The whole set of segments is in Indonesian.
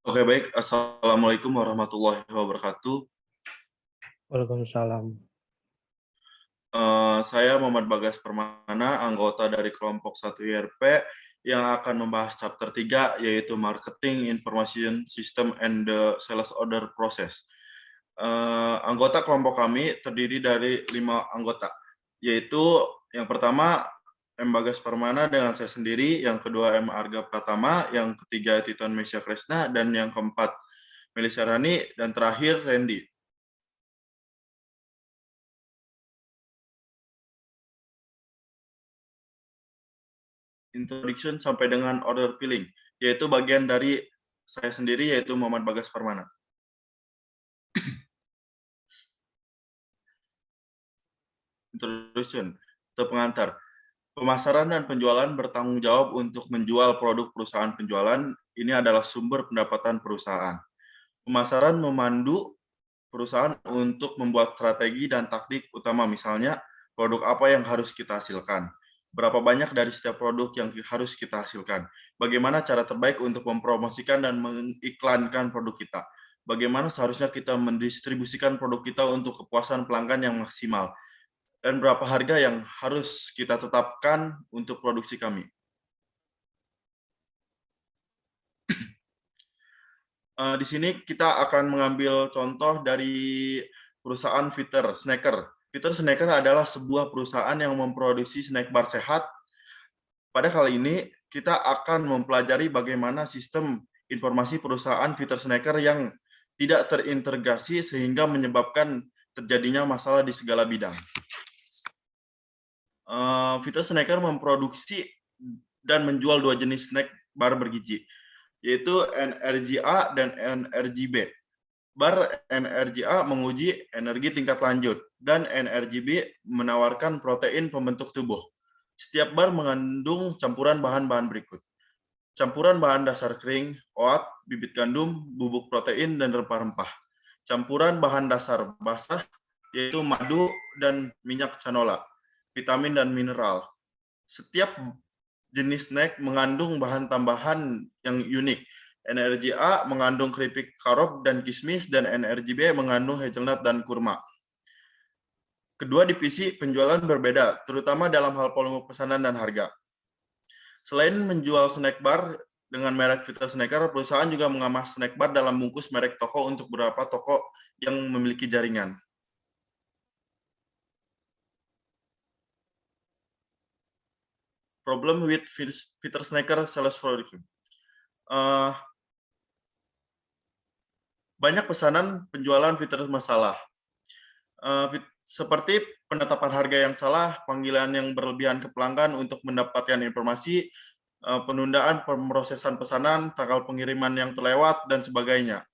Oke, baik. Assalamualaikum warahmatullahi wabarakatuh. Waalaikumsalam. Saya Muhammad Bagas Permana, anggota dari kelompok 1 IRP yang akan membahas chapter 3, yaitu Marketing Information System and the Sales Order Process. Anggota kelompok kami terdiri dari 5 anggota, yaitu yang pertama M. Bagas Permana dengan saya sendiri, yang kedua M. Arga Pratama, yang ketiga Titon Mesya Kresna, dan yang keempat Melisa Rani, dan terakhir Randy. Introduction sampai dengan order filling, yaitu bagian dari saya sendiri, yaitu Muhammad Bagas Permana. Introduction atau pengantar. Pemasaran dan penjualan bertanggung jawab untuk menjual produk perusahaan penjualan. Ini adalah sumber pendapatan perusahaan. Pemasaran memandu perusahaan untuk membuat strategi dan taktik utama, misalnya produk apa yang harus kita hasilkan, berapa banyak dari setiap produk yang harus kita hasilkan, bagaimana cara terbaik untuk mempromosikan dan mengiklankan produk kita, bagaimana seharusnya kita mendistribusikan produk kita untuk kepuasan pelanggan yang maksimal, dan berapa harga yang harus kita tetapkan untuk produksi kami. Di sini kita akan mengambil contoh dari perusahaan Peter Snacker. Peter Snacker adalah sebuah perusahaan yang memproduksi snack bar sehat. Pada kali ini, kita akan mempelajari bagaimana sistem informasi perusahaan Peter Snacker yang tidak terintegrasi sehingga menyebabkan terjadinya masalah di segala bidang. Peter Snacker memproduksi dan menjual 2 jenis snack bar bergizi, yaitu NRGA dan NRGB. Bar NRGA menguji energi tingkat lanjut, dan NRGB menawarkan protein pembentuk tubuh. Setiap bar mengandung campuran bahan-bahan berikut. Campuran bahan dasar kering, oat, bibit gandum, bubuk protein, dan rempah-rempah. Campuran bahan dasar basah, yaitu madu dan minyak canola, vitamin dan mineral. Setiap jenis snack mengandung bahan tambahan yang unik. NRGA mengandung keripik karob dan kismis, dan NRGB mengandung hazelnut dan kurma. Kedua divisi penjualan berbeda, terutama dalam hal volume pesanan dan harga. Selain menjual snack bar dengan merek Peter Snacker, perusahaan juga mengemas snack bar dalam bungkus merek toko untuk beberapa toko yang memiliki jaringan. Problem with Peter Snacker sales product. Banyak pesanan penjualan Peter masalah. Seperti penetapan harga yang salah, panggilan yang berlebihan ke pelanggan untuk mendapatkan informasi, penundaan pemrosesan pesanan, tanggal pengiriman yang terlewat, dan sebagainya.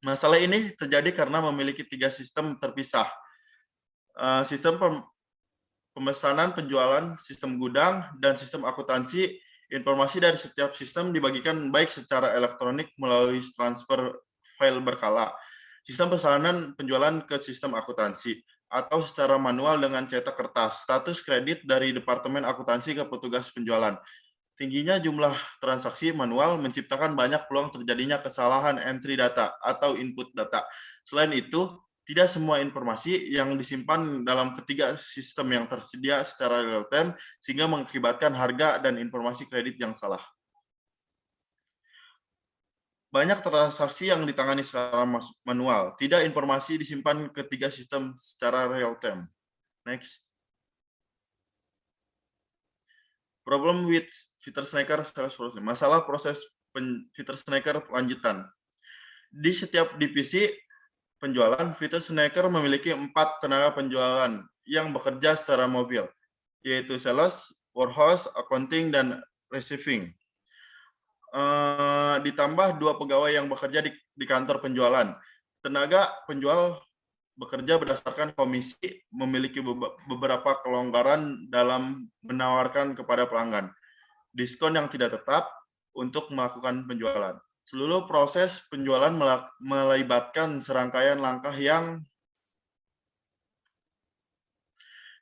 Masalah ini terjadi karena memiliki 3 sistem terpisah. Sistem pemesanan, penjualan, sistem gudang, dan sistem akuntansi. Informasi dari setiap sistem dibagikan baik secara elektronik melalui transfer file berkala, sistem pesanan penjualan ke sistem akuntansi, atau secara manual dengan cetak kertas, status kredit dari Departemen Akuntansi ke petugas penjualan. Tingginya jumlah transaksi manual menciptakan banyak peluang terjadinya kesalahan entry data atau input data. Selain itu, tidak semua informasi yang disimpan dalam ketiga sistem yang tersedia secara real-time, sehingga mengakibatkan harga dan informasi kredit yang salah. Banyak transaksi yang ditangani secara manual, tidak informasi disimpan ketiga sistem secara real-time. Next. Problem with Peter Snacker sales process. Masalah proses Peter Snacker lanjutan. Di setiap divisi penjualan, Peter Snacker memiliki 4 tenaga penjualan yang bekerja secara mobil, yaitu sales, warehouse, accounting, dan receiving. Ditambah 2 pegawai yang bekerja di kantor penjualan. Tenaga penjual bekerja berdasarkan komisi, memiliki beberapa kelonggaran dalam menawarkan kepada pelanggan diskon yang tidak tetap untuk melakukan penjualan. Seluruh proses penjualan melibatkan serangkaian langkah yang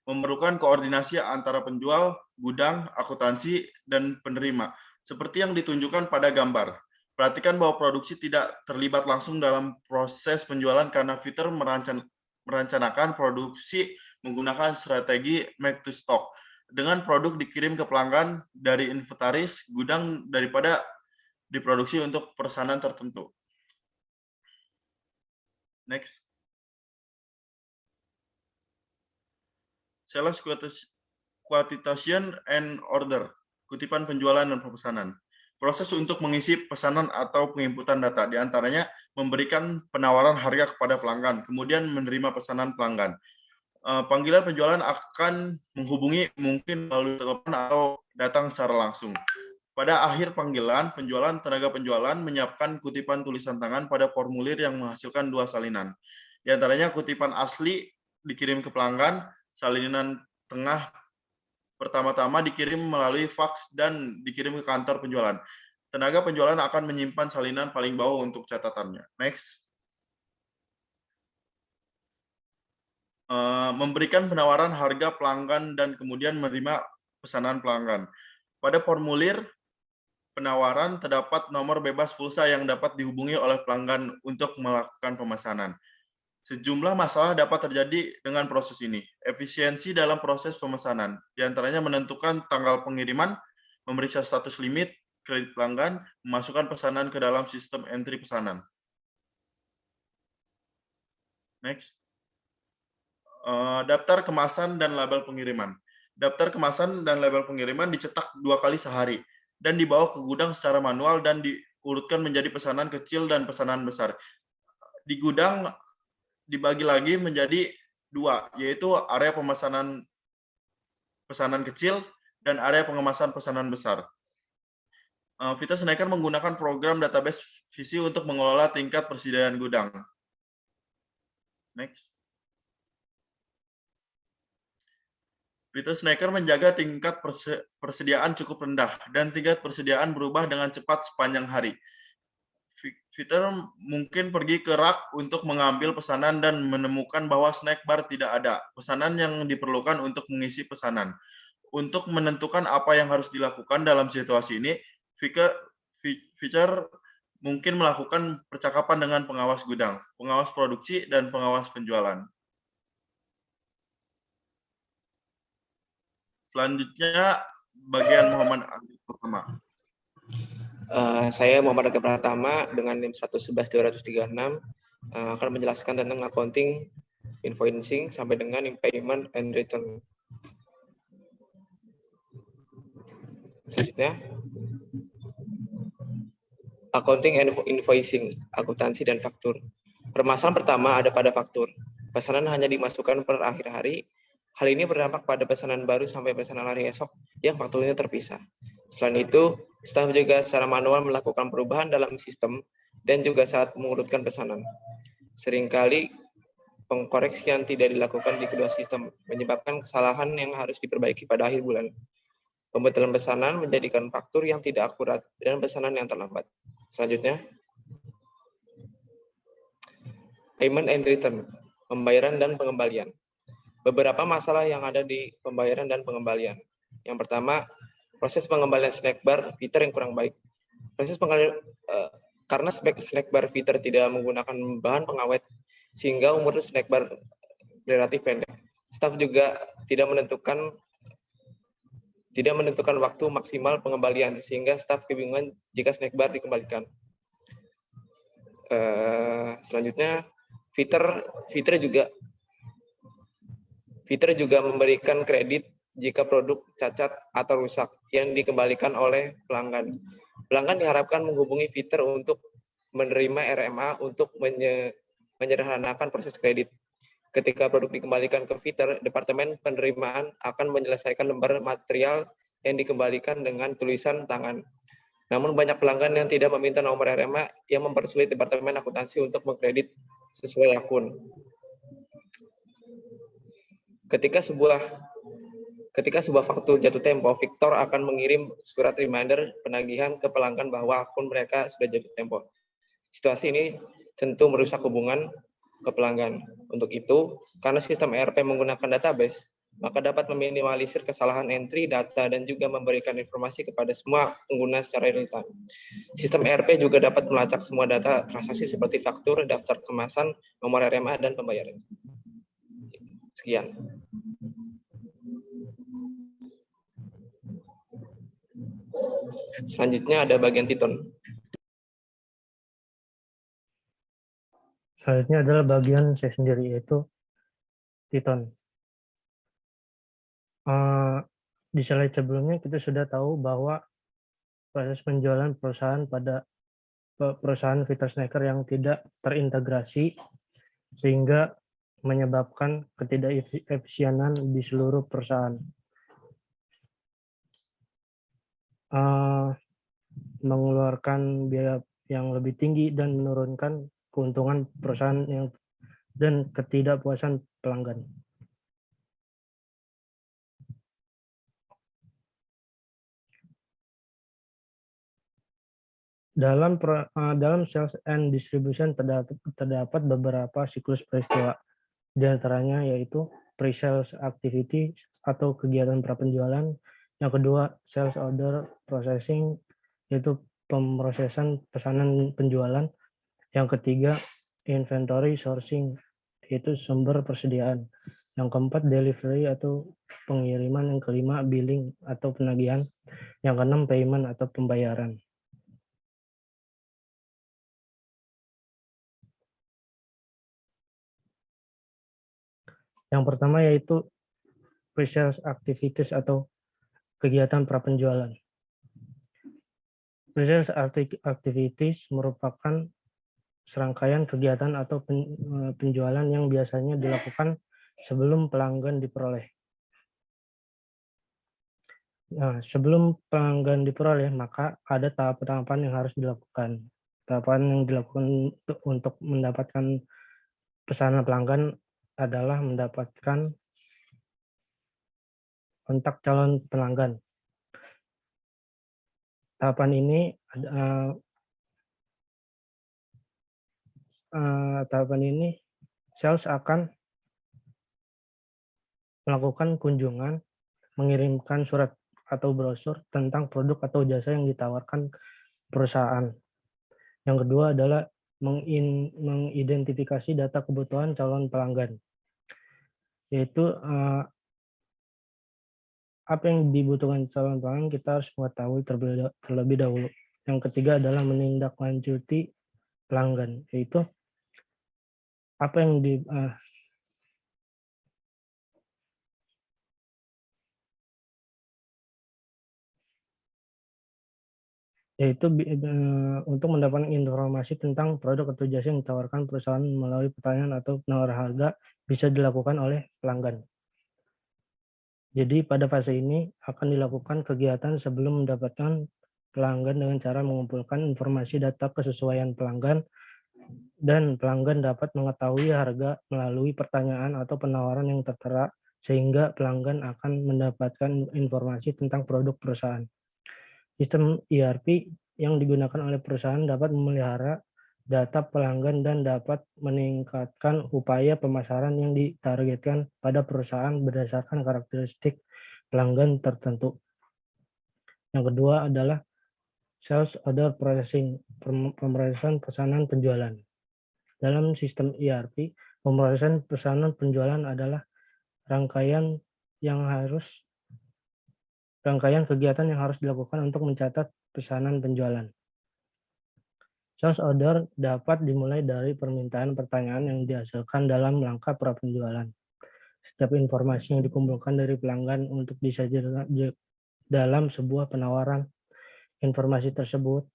memerlukan koordinasi antara penjual, gudang, akuntansi, dan penerima, seperti yang ditunjukkan pada gambar. Perhatikan bahwa produksi tidak terlibat langsung dalam proses penjualan karena fitur merencanakan produksi menggunakan strategi make to stock. Dengan produk dikirim ke pelanggan dari inventaris gudang daripada diproduksi untuk pesanan tertentu. Next. Sales quotation and order. Kutipan penjualan dan pemesanan. Proses untuk mengisi pesanan atau penginputan data, diantaranya memberikan penawaran harga kepada pelanggan, kemudian menerima pesanan pelanggan. Panggilan penjualan akan menghubungi mungkin melalui telepon atau datang secara langsung. Pada akhir panggilan penjualan, tenaga penjualan menyiapkan kutipan tulisan tangan pada formulir yang menghasilkan 2 salinan. Di antaranya kutipan asli dikirim ke pelanggan, salinan tengah pertama-tama dikirim melalui fax dan dikirim ke kantor penjualan. Tenaga penjualan akan menyimpan salinan paling bawah untuk catatannya. Next. Memberikan penawaran harga pelanggan dan kemudian menerima pesanan pelanggan. Pada formulir penawaran terdapat nomor bebas pulsa yang dapat dihubungi oleh pelanggan untuk melakukan pemesanan. Sejumlah masalah dapat terjadi dengan proses ini. Efisiensi dalam proses pemesanan, diantaranya menentukan tanggal pengiriman, memeriksa status limit, kredit pelanggan, memasukkan pesanan ke dalam sistem entry pesanan. Next. Daftar kemasan dan label pengiriman. Daftar kemasan dan label pengiriman dicetak 2 kali sehari dan dibawa ke gudang secara manual dan diurutkan menjadi pesanan kecil dan pesanan besar. Di gudang dibagi lagi menjadi 2, yaitu area pemesanan pesanan kecil dan area pengemasan pesanan besar. Vita Snacker menggunakan program database visi untuk mengelola tingkat persediaan gudang. Next. Vita Snacker menjaga tingkat persediaan cukup rendah dan tingkat persediaan berubah dengan cepat sepanjang hari. Fitur mungkin pergi ke rak untuk mengambil pesanan dan menemukan bahwa snack bar tidak ada. Pesanan yang diperlukan untuk mengisi pesanan. Untuk menentukan apa yang harus dilakukan dalam situasi ini, fitur mungkin melakukan percakapan dengan pengawas gudang, pengawas produksi, dan pengawas penjualan. Selanjutnya, bagian Muhammad Arif pertama. Saya Muhammad Arif Pratama dengan NIM 111-236 akan menjelaskan tentang accounting, invoicing, sampai dengan payment and return. Selanjutnya, accounting and invoicing, akuntansi dan faktur. Permasalahan pertama ada pada faktur. Pesanan hanya dimasukkan per akhir hari. Hal ini berdampak pada pesanan baru sampai pesanan hari esok yang fakturnya terpisah. Selain itu, staf juga secara manual melakukan perubahan dalam sistem dan juga saat mengurutkan pesanan. Seringkali pengkoreksian tidak dilakukan di kedua sistem, menyebabkan kesalahan yang harus diperbaiki pada akhir bulan. Pembatalan pesanan menjadikan faktur yang tidak akurat dan pesanan yang terlambat. Selanjutnya, payment and return, pembayaran dan pengembalian. Beberapa masalah yang ada di pembayaran dan pengembalian. Yang pertama, proses pengembalian snack bar Peter yang kurang baik. Karena snack bar Peter tidak menggunakan bahan pengawet, sehingga umur snack bar relatif pendek. Staf juga tidak menentukan waktu maksimal pengembalian, sehingga staf kebingungan jika snack bar dikembalikan. Selanjutnya, Fitur juga memberikan kredit jika produk cacat atau rusak yang dikembalikan oleh pelanggan. Pelanggan diharapkan menghubungi Fitur untuk menerima RMA untuk menyederhanakan proses kredit. Ketika produk dikembalikan ke Fitur, Departemen Penerimaan akan menyelesaikan lembar material yang dikembalikan dengan tulisan tangan. Namun banyak pelanggan yang tidak meminta nomor RMA yang mempersulit Departemen Akuntansi untuk mengkredit sesuai akun. Ketika sebuah faktur jatuh tempo, Victor akan mengirim surat reminder penagihan ke pelanggan bahwa akun mereka sudah jatuh tempo. Situasi ini tentu merusak hubungan ke pelanggan. Untuk itu, karena sistem ERP menggunakan database, maka dapat meminimalisir kesalahan entry data dan juga memberikan informasi kepada semua pengguna secara real-time. Sistem ERP juga dapat melacak semua data transaksi seperti faktur, daftar kemasan, nomor RMA, dan pembayaran. Sekian. Selanjutnya ada bagian Titon. Selanjutnya adalah bagian saya sendiri, yaitu Titon. Di slide sebelumnya kita sudah tahu bahwa proses penjualan perusahaan pada perusahaan Victor Snacker yang tidak terintegrasi sehingga menyebabkan ketidakefisienan di seluruh perusahaan. Mengeluarkan biaya yang lebih tinggi dan menurunkan keuntungan perusahaan dan ketidakpuasan pelanggan. Dalam sales and distribution terdapat beberapa siklus peristiwa. Di antaranya yaitu pre-sales activity atau kegiatan prapenjualan. Yang kedua, sales order processing, yaitu pemrosesan pesanan penjualan. Yang ketiga, inventory sourcing, yaitu sumber persediaan. Yang keempat, delivery atau pengiriman. Yang kelima, billing atau penagihan. Yang keenam, payment atau pembayaran. Yang pertama yaitu pre-sales activities atau kegiatan prapenjualan. Pre-sales activities merupakan serangkaian kegiatan atau penjualan yang biasanya dilakukan sebelum pelanggan diperoleh. Nah, sebelum pelanggan diperoleh, maka ada tahapan-tahapan yang harus dilakukan. Tahapan yang dilakukan untuk mendapatkan pesanan pelanggan adalah mendapatkan kontak calon pelanggan. Tahapan ini sales akan melakukan kunjungan, mengirimkan surat atau brosur tentang produk atau jasa yang ditawarkan perusahaan. Yang kedua adalah mengidentifikasi data kebutuhan calon pelanggan, yaitu apa yang dibutuhkan calon pelanggan kita harus mengetahui terlebih dahulu. Yang ketiga adalah menindaklanjuti pelanggan, yaitu apa yang untuk mendapatkan informasi tentang produk atau jasa yang ditawarkan perusahaan melalui pertanyaan atau penawar harga bisa dilakukan oleh pelanggan. Jadi pada fase ini akan dilakukan kegiatan sebelum mendapatkan pelanggan dengan cara mengumpulkan informasi data kesesuaian pelanggan, dan pelanggan dapat mengetahui harga melalui pertanyaan atau penawaran yang tertera, sehingga pelanggan akan mendapatkan informasi tentang produk perusahaan. Sistem ERP yang digunakan oleh perusahaan dapat memelihara data pelanggan dan dapat meningkatkan upaya pemasaran yang ditargetkan pada perusahaan berdasarkan karakteristik pelanggan tertentu. Yang kedua adalah sales order processing, pemrosesan pesanan penjualan. Dalam sistem ERP, pemrosesan pesanan penjualan adalah rangkaian kegiatan yang harus dilakukan untuk mencatat pesanan penjualan. Sales order dapat dimulai dari permintaan pertanyaan yang dihasilkan dalam langkah prapenjualan. Setiap informasi yang dikumpulkan dari pelanggan untuk disajikan dalam sebuah penawaran. Informasi tersebut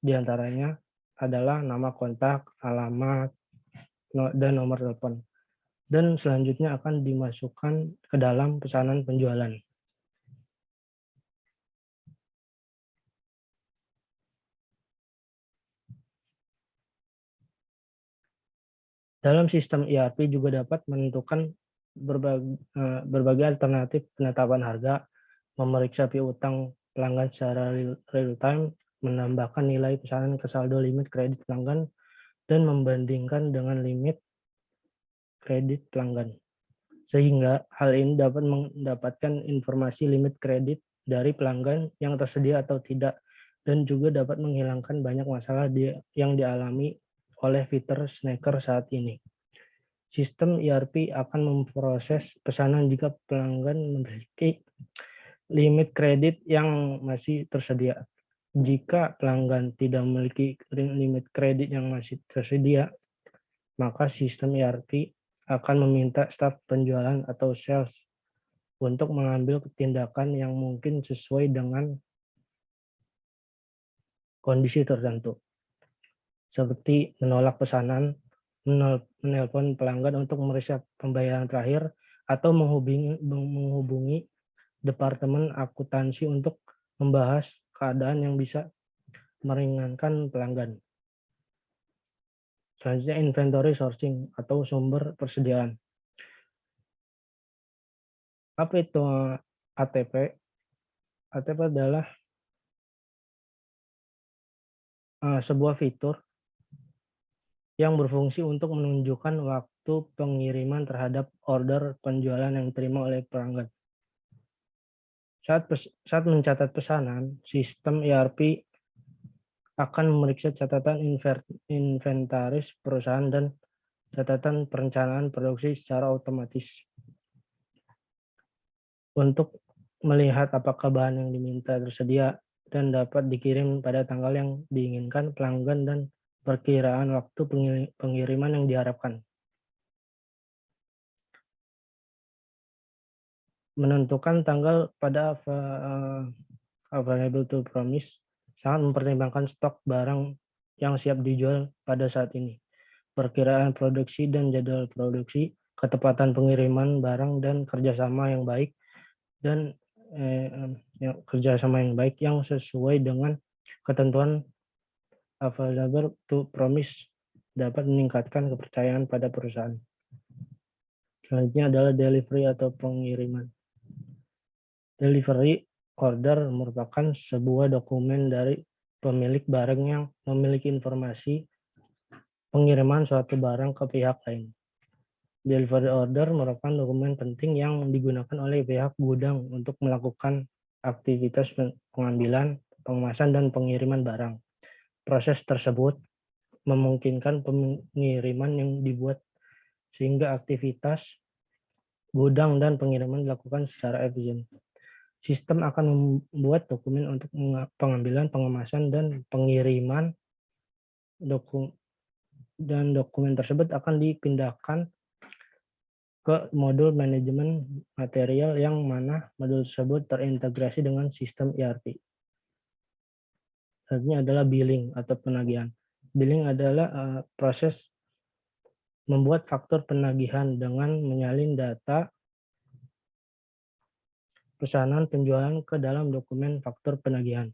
diantaranya adalah nama kontak, alamat, dan nomor telepon. Dan selanjutnya akan dimasukkan ke dalam pesanan penjualan. Dalam sistem ERP juga dapat menentukan berbagai alternatif penetapan harga, memeriksa piutang pelanggan secara real time, menambahkan nilai pesanan ke saldo limit kredit pelanggan, dan membandingkan dengan limit kredit pelanggan. sehingga hal ini dapat mendapatkan informasi limit kredit dari pelanggan yang tersedia atau tidak, dan juga dapat menghilangkan banyak masalah yang dialami oleh fitur snacker saat ini. Sistem ERP akan memproses pesanan jika pelanggan memiliki limit kredit yang masih tersedia. Jika pelanggan tidak memiliki limit kredit yang masih tersedia, maka sistem ERP akan meminta staf penjualan atau sales untuk mengambil tindakan yang mungkin sesuai dengan kondisi tertentu, seperti menolak pesanan, menelpon pelanggan untuk memeriksa pembayaran terakhir, atau menghubungi departemen akuntansi untuk membahas keadaan yang bisa meringankan pelanggan. Selanjutnya inventory sourcing atau sumber persediaan. Apa itu ATP? ATP adalah sebuah fitur yang berfungsi untuk menunjukkan waktu pengiriman terhadap order penjualan yang diterima oleh pelanggan. Saat mencatat pesanan, sistem ERP akan memeriksa catatan inventaris perusahaan dan catatan perencanaan produksi secara otomatis untuk melihat apakah bahan yang diminta tersedia dan dapat dikirim pada tanggal yang diinginkan pelanggan dan perkiraan waktu pengiriman yang diharapkan. Menentukan tanggal pada available to promise sangat mempertimbangkan stok barang yang siap dijual pada saat ini, perkiraan produksi dan jadwal produksi, ketepatan pengiriman barang, dan kerjasama yang baik yang sesuai dengan ketentuan available to promise dapat meningkatkan kepercayaan pada perusahaan. Selanjutnya adalah delivery atau pengiriman. Delivery order merupakan sebuah dokumen dari pemilik barang yang memiliki informasi pengiriman suatu barang ke pihak lain. Delivery order merupakan dokumen penting yang digunakan oleh pihak gudang untuk melakukan aktivitas pengambilan, pengemasan, dan pengiriman barang. Proses tersebut memungkinkan pengiriman yang dibuat sehingga aktivitas gudang dan pengiriman dilakukan secara efisien. Sistem akan membuat dokumen untuk pengambilan, pengemasan, dan pengiriman dokumen tersebut akan dipindahkan ke modul manajemen material yang mana modul tersebut terintegrasi dengan sistem ERP. Selanjutnya adalah billing atau penagihan. Billing adalah proses membuat faktur penagihan dengan menyalin data pesanan penjualan ke dalam dokumen faktur penagihan.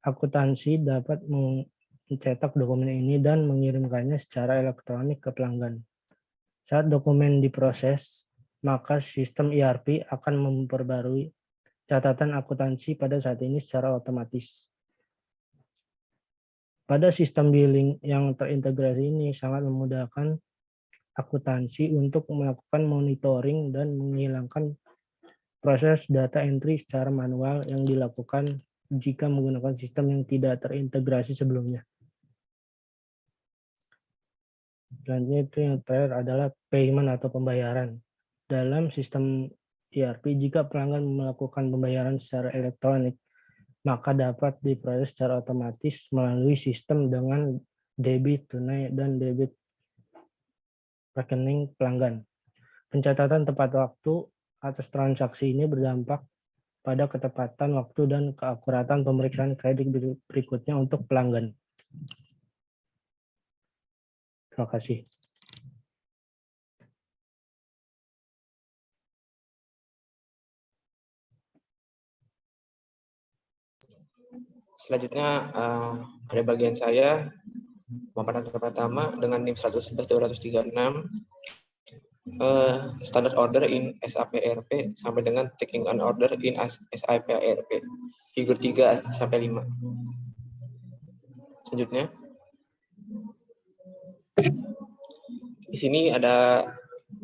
Akuntansi dapat mencetak dokumen ini dan mengirimkannya secara elektronik ke pelanggan. Saat dokumen diproses, maka sistem ERP akan memperbarui catatan akuntansi pada saat ini secara otomatis. Pada sistem billing yang terintegrasi ini sangat memudahkan akuntansi untuk melakukan monitoring dan menghilangkan proses data entry secara manual yang dilakukan jika menggunakan sistem yang tidak terintegrasi sebelumnya. Selanjutnya itu yang terakhir adalah payment atau pembayaran. Dalam sistem ERP, jika pelanggan melakukan pembayaran secara elektronik, maka dapat diproses secara otomatis melalui sistem dengan debit tunai dan debit rekening pelanggan. Pencatatan tepat waktu atas transaksi ini berdampak pada ketepatan waktu dan keakuratan pemeriksaan kredit berikutnya untuk pelanggan. Terima kasih. Selanjutnya pada bagian saya pemaparan pertama dengan NIM 111-236 standard order in SAP ERP sampai dengan taking an order in SAP ERP figur 3 sampai 5. Selanjutnya di sini ada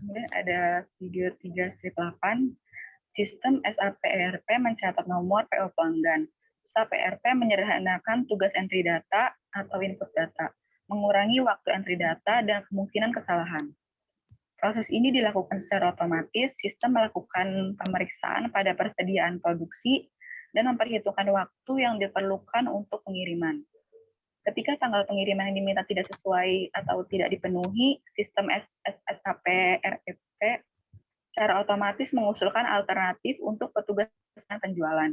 Kemudian ada figure 3/8, sistem SAP ERP mencatat nomor PO pelanggan. SAP ERP menyederhanakan tugas entry data atau input data, mengurangi waktu entry data dan kemungkinan kesalahan. Proses ini dilakukan secara otomatis, sistem melakukan pemeriksaan pada persediaan produksi dan memperhitungkan waktu yang diperlukan untuk pengiriman. Ketika tanggal pengiriman yang diminta tidak sesuai atau tidak dipenuhi, sistem SAP ERP secara otomatis mengusulkan alternatif untuk petugas penjualan.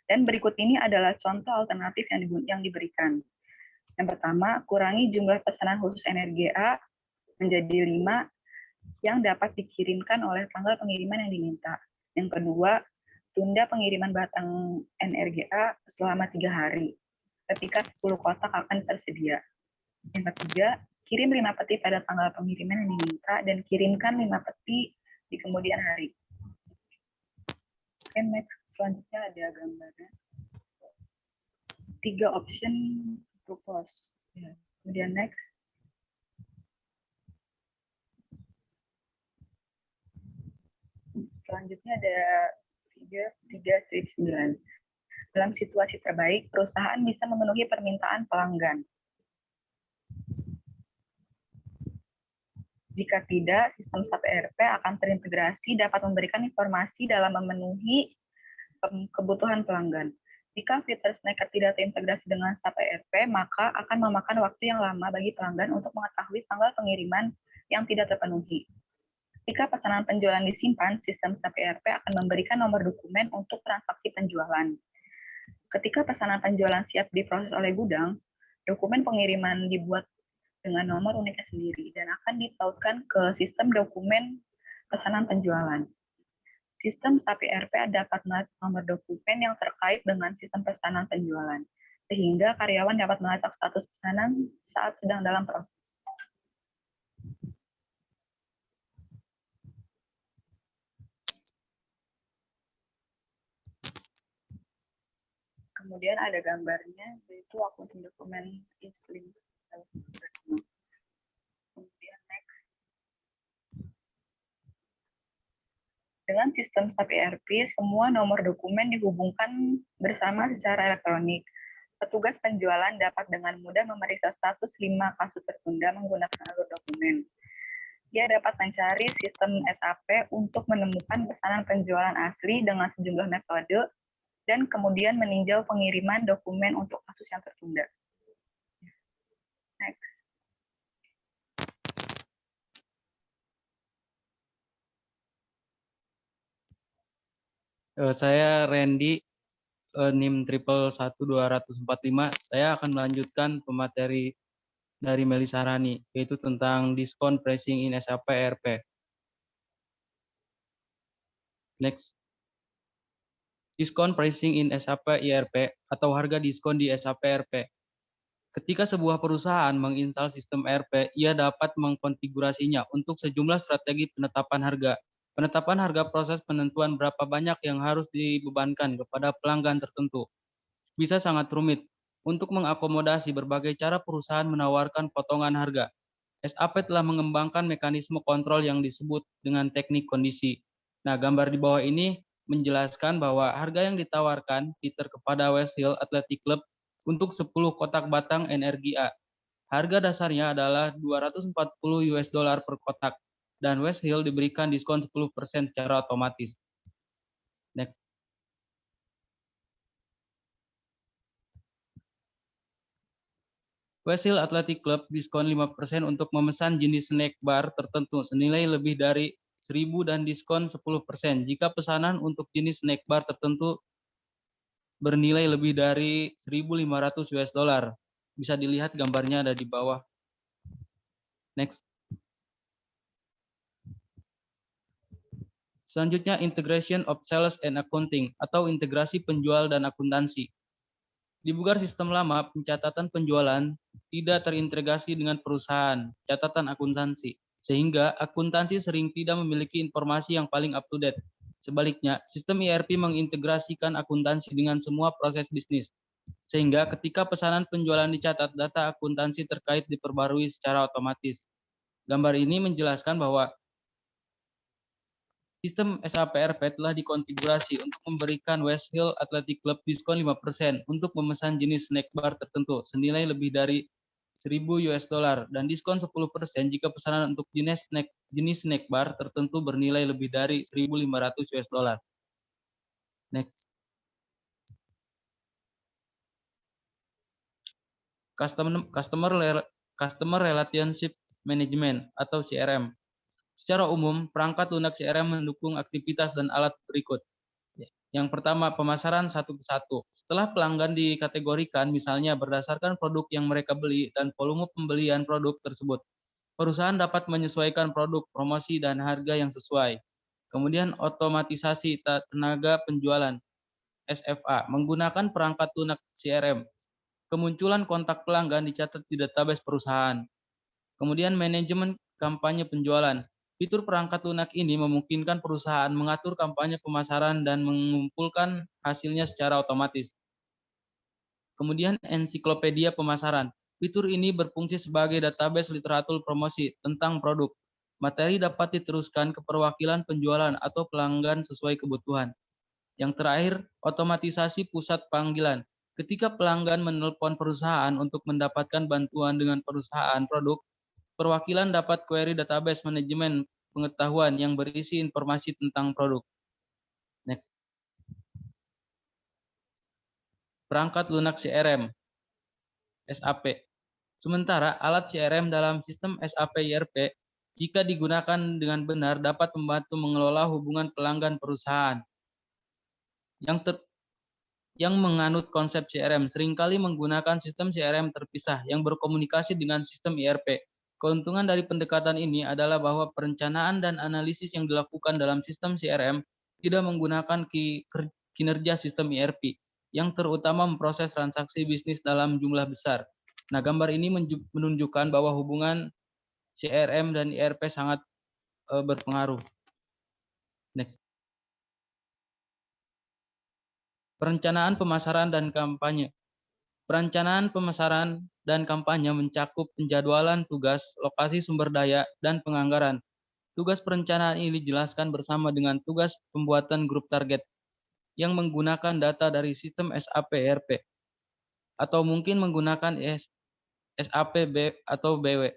Dan berikut ini adalah contoh alternatif yang diberikan. Yang pertama, kurangi jumlah pesanan khusus NRGA menjadi 5 yang dapat dikirimkan oleh tanggal pengiriman yang diminta. Yang kedua, tunda pengiriman batang NRGA selama 3 hari, ketika 10 kotak akan tersedia. Yang ketiga, kirim 5 peti pada tanggal pengiriman yang diminta dan kirimkan 5 peti di kemudian hari. Oke, next. Selanjutnya ada gambarnya. 3 option propose. Ya. Kemudian next. Selanjutnya ada figure 3/9. Dalam situasi terbaik, perusahaan bisa memenuhi permintaan pelanggan. Jika tidak, sistem SAP ERP akan terintegrasi dapat memberikan informasi dalam memenuhi kebutuhan pelanggan. Jika fitur Snacker tidak terintegrasi dengan SAP ERP, maka akan memakan waktu yang lama bagi pelanggan untuk mengetahui tanggal pengiriman yang tidak terpenuhi. Jika pesanan penjualan disimpan, sistem SAP ERP akan memberikan nomor dokumen untuk transaksi penjualan. Ketika pesanan penjualan siap diproses oleh gudang, dokumen pengiriman dibuat dengan nomor uniknya sendiri dan akan ditautkan ke sistem dokumen pesanan penjualan. Sistem SAP ERP dapat melacak nomor dokumen yang terkait dengan sistem pesanan penjualan, sehingga karyawan dapat melacak status pesanan saat sedang dalam proses. Kemudian ada gambarnya, yaitu akunting dokumen is linked. Kemudian next. Dengan sistem SAP ERP, semua nomor dokumen dihubungkan bersama secara elektronik. Petugas penjualan dapat dengan mudah memeriksa status 5 kasus tertunda menggunakan alur dokumen. Dia dapat mencari sistem SAP untuk menemukan pesanan penjualan asli dengan sejumlah metode, dan kemudian meninjau pengiriman dokumen untuk kasus yang tertunda. Next. Saya Randy, NIM 1111245. Saya akan melanjutkan pemateri dari Melisa Rani, yaitu tentang diskon pricing in SAP ERP. Next. Diskon pricing in SAP ERP atau harga diskon di SAP ERP. Ketika sebuah perusahaan menginstal sistem ERP, ia dapat mengkonfigurasinya untuk sejumlah strategi penetapan harga. Penetapan harga proses penentuan berapa banyak yang harus dibebankan kepada pelanggan tertentu. Bisa sangat rumit. Untuk mengakomodasi berbagai cara perusahaan menawarkan potongan harga, SAP telah mengembangkan mekanisme kontrol yang disebut dengan teknik kondisi. Nah, gambar di bawah ini menjelaskan bahwa harga yang ditawarkan Peter kepada West Hill Athletic Club untuk 10 kotak batang NRGA. Harga dasarnya adalah $240 per kotak, dan West Hill diberikan diskon 10% secara otomatis. Next. West Hill Athletic Club diskon 5% untuk memesan jenis snack bar tertentu senilai lebih dari 1.000 dan diskon 10% jika pesanan untuk jenis snack bar tertentu bernilai lebih dari $1.500. Bisa dilihat gambarnya ada di bawah. Next. Selanjutnya, integration of sales and accounting atau integrasi penjual dan akuntansi. Di Bugar sistem lama, pencatatan penjualan tidak terintegrasi dengan perusahaan catatan akuntansi, sehingga akuntansi sering tidak memiliki informasi yang paling up to date. Sebaliknya, sistem ERP mengintegrasikan akuntansi dengan semua proses bisnis, sehingga ketika pesanan penjualan dicatat, data akuntansi terkait diperbarui secara otomatis. Gambar ini menjelaskan bahwa Sistem SAP ERP telah dikonfigurasi untuk memberikan West Hill Athletic Club diskon 5% untuk memesan jenis snack bar tertentu senilai lebih dari $1.000 dan diskon 10% jika pesanan untuk jenis snack bar tertentu bernilai lebih dari $1.500. Next. Customer Relationship Management atau CRM. Secara umum, perangkat lunak CRM mendukung aktivitas dan alat berikut. Yang pertama, pemasaran satu ke satu. Setelah pelanggan dikategorikan, misalnya berdasarkan produk yang mereka beli dan volume pembelian produk tersebut, perusahaan dapat menyesuaikan produk, promosi, dan harga yang sesuai. Kemudian, otomatisasi tenaga penjualan, SFA, menggunakan perangkat lunak CRM. Kemunculan kontak pelanggan dicatat di database perusahaan. Kemudian, manajemen kampanye penjualan. Fitur perangkat lunak ini memungkinkan perusahaan mengatur kampanye pemasaran dan mengumpulkan hasilnya secara otomatis. Kemudian ensiklopedia pemasaran. Fitur ini berfungsi sebagai database literatur promosi tentang produk. Materi dapat diteruskan ke perwakilan penjualan atau pelanggan sesuai kebutuhan. Yang terakhir, otomatisasi pusat panggilan. Ketika pelanggan menelpon perusahaan untuk mendapatkan bantuan dengan perusahaan produk, perwakilan dapat query database manajemen pengetahuan yang berisi informasi tentang produk. Next. Perangkat lunak CRM, SAP. Sementara alat CRM dalam sistem SAP ERP, jika digunakan dengan benar dapat membantu mengelola hubungan pelanggan perusahaan. Yang menganut konsep CRM seringkali menggunakan sistem CRM terpisah yang berkomunikasi dengan sistem ERP. Keuntungan dari pendekatan ini adalah bahwa perencanaan dan analisis yang dilakukan dalam sistem CRM tidak menggunakan kinerja sistem ERP, yang terutama memproses transaksi bisnis dalam jumlah besar. Nah, gambar ini menunjukkan bahwa hubungan CRM dan ERP sangat berpengaruh. Next. Perencanaan pemasaran dan kampanye. Perencanaan pemasaran dan kampanye mencakup penjadwalan tugas, lokasi sumber daya, dan penganggaran. Tugas perencanaan ini dijelaskan bersama dengan tugas pembuatan grup target yang menggunakan data dari sistem SAP ERP atau mungkin menggunakan SAP atau BW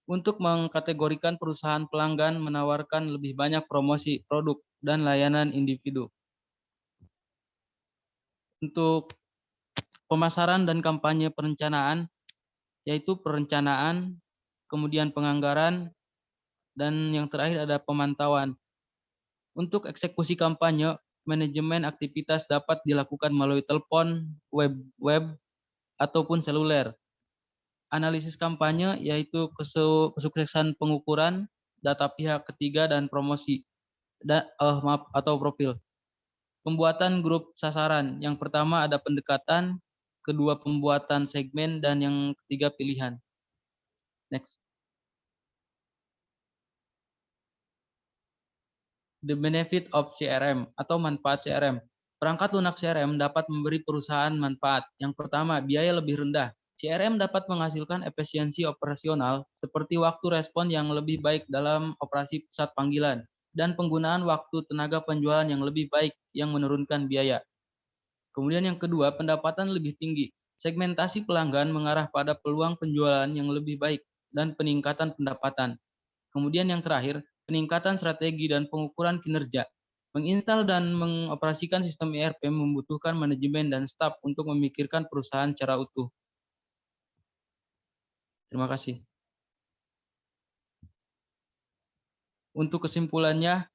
untuk mengkategorikan perusahaan pelanggan menawarkan lebih banyak promosi, produk, dan layanan individu. Untuk pemasaran dan kampanye perencanaan, yaitu perencanaan, kemudian penganggaran, dan yang terakhir ada pemantauan. Untuk eksekusi kampanye, manajemen aktivitas dapat dilakukan melalui telepon, web, ataupun seluler. Analisis kampanye yaitu kesuksesan pengukuran, data pihak ketiga, dan promosi, atau profil. Pembuatan grup sasaran. Yang pertama ada pendekatan, kedua pembuatan segmen, dan yang ketiga pilihan. Next. The benefit of CRM atau manfaat CRM. Perangkat lunak CRM dapat memberi perusahaan manfaat. Yang pertama, biaya lebih rendah. CRM dapat menghasilkan efisiensi operasional seperti waktu respon yang lebih baik dalam operasi pusat panggilan dan penggunaan waktu tenaga penjualan yang lebih baik yang menurunkan biaya. Kemudian yang kedua, pendapatan lebih tinggi. Segmentasi pelanggan mengarah pada peluang penjualan yang lebih baik dan peningkatan pendapatan. Kemudian yang terakhir, peningkatan strategi dan pengukuran kinerja. Menginstal dan mengoperasikan sistem ERP membutuhkan manajemen dan staf untuk memikirkan perusahaan secara utuh. Terima kasih. Untuk kesimpulannya,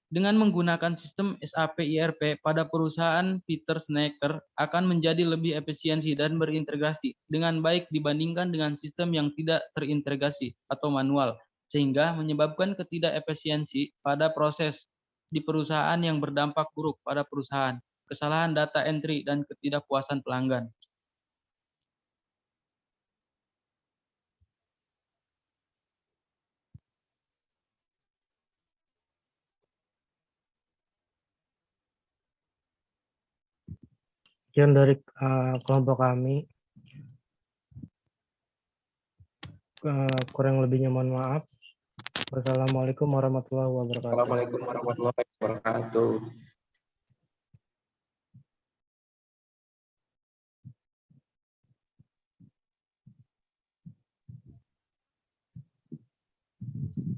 dengan menggunakan sistem SAP ERP pada perusahaan Peter Snecker akan menjadi lebih efisiensi dan berintegrasi dengan baik dibandingkan dengan sistem yang tidak terintegrasi atau manual, sehingga menyebabkan ketidakefisiensi pada proses di perusahaan yang berdampak buruk pada perusahaan, kesalahan data entry, dan ketidakpuasan pelanggan. Sekian dari kelompok kami. Kurang lebihnya mohon maaf. Wassalamualaikum warahmatullahi wabarakatuh. Assalamualaikum warahmatullahi wabarakatuh.